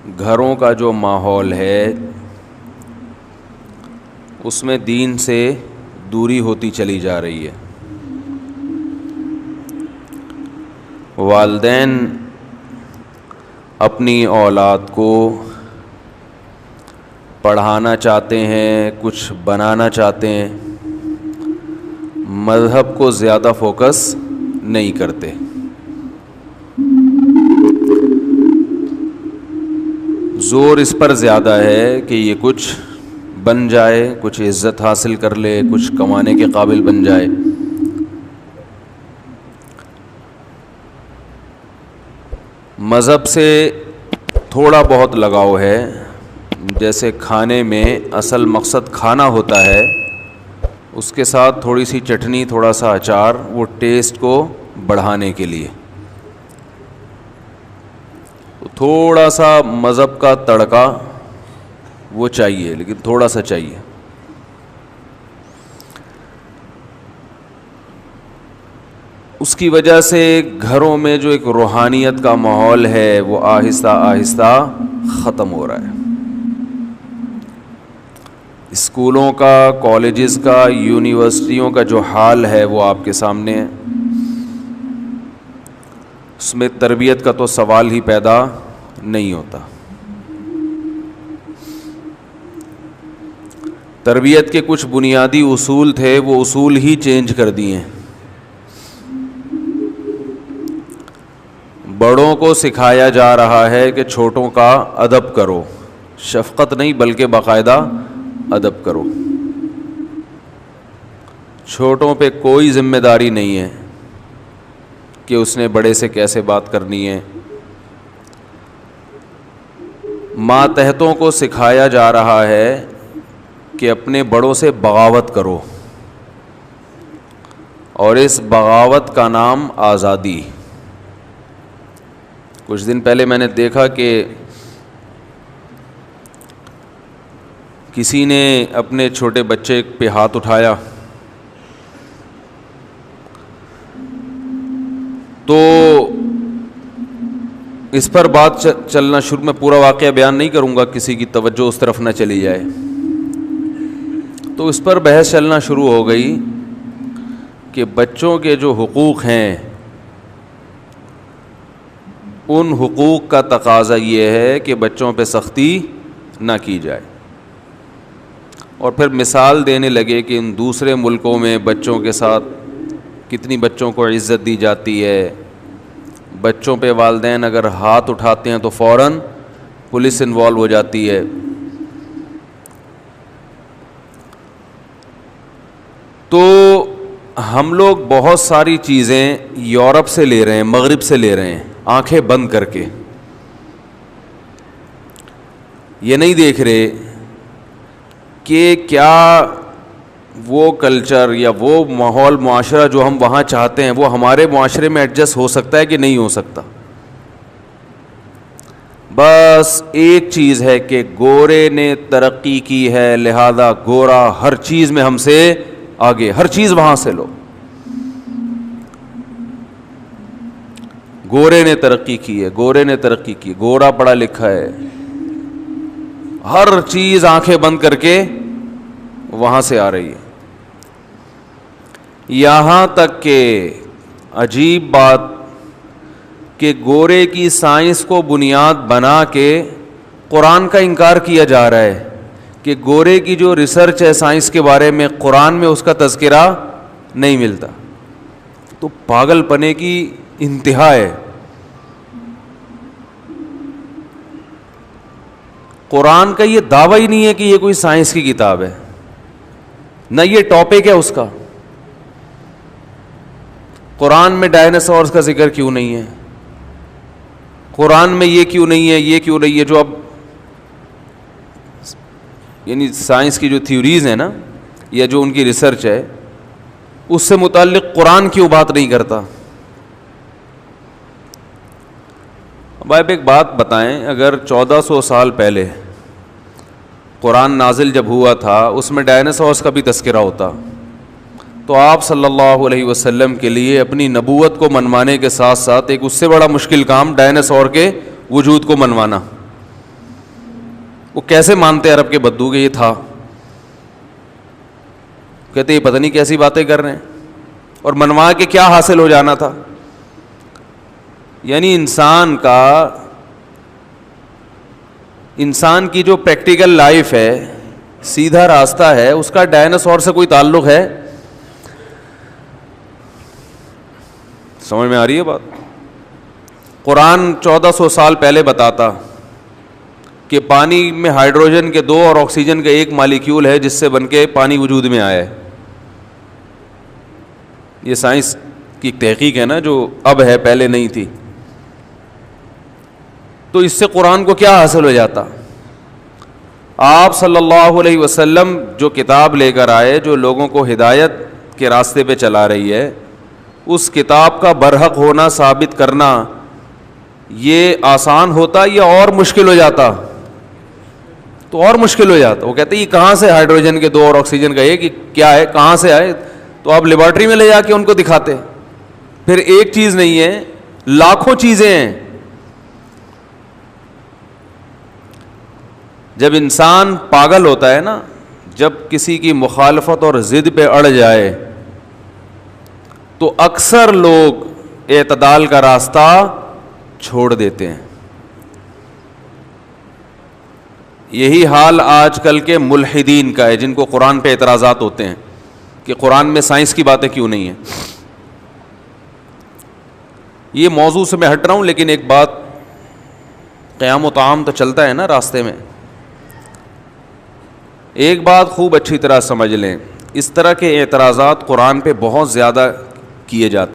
گھروں کا جو ماحول ہے اس میں دین سے دوری ہوتی چلی جا رہی ہے. والدین اپنی اولاد کو پڑھانا چاہتے ہیں, کچھ بنانا چاہتے ہیں, مذہب کو زیادہ فوکس نہیں کرتے. زور اس پر زیادہ ہے کہ یہ کچھ بن جائے, کچھ عزت حاصل کر لے, کچھ کمانے کے قابل بن جائے. مذہب سے تھوڑا بہت لگاؤ ہے, جیسے کھانے میں اصل مقصد کھانا ہوتا ہے, اس کے ساتھ تھوڑی سی چٹنی, تھوڑا سا اچار, وہ ٹیسٹ کو بڑھانے کے لیے. تھوڑا سا مذہب کا تڑکا وہ چاہیے, لیکن تھوڑا سا چاہیے. اس کی وجہ سے گھروں میں جو ایک روحانیت کا ماحول ہے وہ آہستہ آہستہ ختم ہو رہا ہے. اسکولوں کا, کالجز کا, یونیورسٹیوں کا جو حال ہے وہ آپ کے سامنے ہے. اس میں تربیت کا تو سوال ہی پیدا نہیں ہوتا. تربیت کے کچھ بنیادی اصول تھے, وہ اصول ہی چینج کر دیے. بڑوں کو سکھایا جا رہا ہے کہ چھوٹوں کا ادب کرو, شفقت نہیں بلکہ باقاعدہ ادب کرو. چھوٹوں پہ کوئی ذمہ داری نہیں ہے کہ اس نے بڑے سے کیسے بات کرنی ہے. ماتحتوں کو سکھایا جا رہا ہے کہ اپنے بڑوں سے بغاوت کرو, اور اس بغاوت کا نام آزادی. کچھ دن پہلے میں نے دیکھا کہ کسی نے اپنے چھوٹے بچے پہ ہاتھ اٹھایا, تو اس پر بات چلنا شروع, میں پورا واقعہ بیان نہیں کروں گا, کسی کی توجہ اس طرف نہ چلی جائے. تو اس پر بحث چلنا شروع ہو گئی کہ بچوں کے جو حقوق ہیں ان حقوق کا تقاضا یہ ہے کہ بچوں پہ سختی نہ کی جائے. اور پھر مثال دینے لگے کہ ان دوسرے ملکوں میں بچوں کے ساتھ کتنی بچوں کو عزت دی جاتی ہے. بچوں پہ والدین اگر ہاتھ اٹھاتے ہیں تو فوراً پولیس انوالو ہو جاتی ہے. تو ہم لوگ بہت ساری چیزیں یورپ سے لے رہے ہیں, مغرب سے لے رہے ہیں, آنکھیں بند کر کے. یہ نہیں دیکھ رہے کہ کیا وہ کلچر یا وہ ماحول, معاشرہ جو ہم وہاں چاہتے ہیں وہ ہمارے معاشرے میں ایڈجسٹ ہو سکتا ہے کہ نہیں ہو سکتا. بس ایک چیز ہے کہ گورے نے ترقی کی ہے, لہذا گورا ہر چیز میں ہم سے آگے, ہر چیز وہاں سے لو. گورے نے ترقی کی ہے, گورے نے ترقی کی, گورا پڑھا لکھا ہے, ہر چیز آنکھیں بند کر کے وہاں سے آ رہی ہے. یہاں تک کہ عجیب بات کہ گورے کی سائنس کو بنیاد بنا کے قرآن کا انکار کیا جا رہا ہے کہ گورے کی جو ریسرچ ہے سائنس کے بارے میں, قرآن میں اس کا تذکرہ نہیں ملتا. تو پاگل پنے کی انتہا ہے. قرآن کا یہ دعویٰ ہی نہیں ہے کہ یہ کوئی سائنس کی کتاب ہے, نہ یہ ٹاپک ہے اس کا. قرآن میں ڈائناسورس کا ذکر کیوں نہیں ہے, قرآن میں یہ کیوں نہیں ہے, یہ کیوں نہیں ہے. جو اب یعنی سائنس کی جو تھیوریز ہیں نا, یا جو ان کی ریسرچ ہے, اس سے متعلق قرآن کیوں بات نہیں کرتا. اب آپ ایک بات بتائیں, اگر 1400 سال پہلے قرآن نازل جب ہوا تھا اس میں ڈائناسورس کا بھی تذکرہ ہوتا, تو آپ صلی اللہ علیہ وسلم کے لیے اپنی نبوت کو منوانے کے ساتھ ساتھ ایک اس سے بڑا مشکل کام ڈائناسور کے وجود کو منوانا. وہ کیسے مانتے عرب کے بدو کہ یہ تھا؟ کہتے یہ پتہ نہیں کیسی باتیں کر رہے ہیں، اور منوا کے کیا حاصل ہو جانا تھا۔ یعنی انسان کی جو پریکٹیکل لائف ہے، سیدھا راستہ ہے، اس کا ڈائناسور سے کوئی تعلق ہے؟ سمجھ میں آ رہی ہے بات؟ قرآن 1400 سال پہلے بتاتا کہ پانی میں ہائیڈروجن کے 2 اور آکسیجن کا 1 مالیکیول ہے جس سے بن کے پانی وجود میں آیا ہے۔ یہ سائنس کی تحقیق ہے نا، جو اب ہے، پہلے نہیں تھی۔ تو اس سے قرآن کو کیا حاصل ہو جاتا؟ آپ صلی اللہ علیہ وسلم جو کتاب لے کر آئے، جو لوگوں کو ہدایت کے راستے پہ چلا رہی ہے، اس کتاب کا برحق ہونا ثابت کرنا یہ آسان ہوتا یا اور مشکل ہو جاتا؟ تو اور مشکل ہو جاتا۔ وہ کہتے ہیں یہ کہاں سے ہائیڈروجن کے 2 اور آکسیجن کا 1 کیا ہے، کہاں سے آئے؟ تو آپ لیبارٹری میں لے جا کے ان کو دکھاتے۔ پھر ایک چیز نہیں ہے، لاکھوں چیزیں ہیں۔ جب انسان پاگل ہوتا ہے نا، جب کسی کی مخالفت اور ضد پہ اڑ جائے تو اکثر لوگ اعتدال کا راستہ چھوڑ دیتے ہیں۔ یہی حال آج کل کے ملحدین کا ہے، جن کو قرآن پہ اعتراضات ہوتے ہیں کہ قرآن میں سائنس کی باتیں کیوں نہیں ہیں۔ یہ موضوع سے میں ہٹ رہا ہوں، لیکن ایک بات، قیام و طعام تو چلتا ہے نا راستے میں۔ ایک بات خوب اچھی طرح سمجھ لیں، اس طرح کے اعتراضات قرآن پہ بہت زیادہ کیے جاتے ہیں۔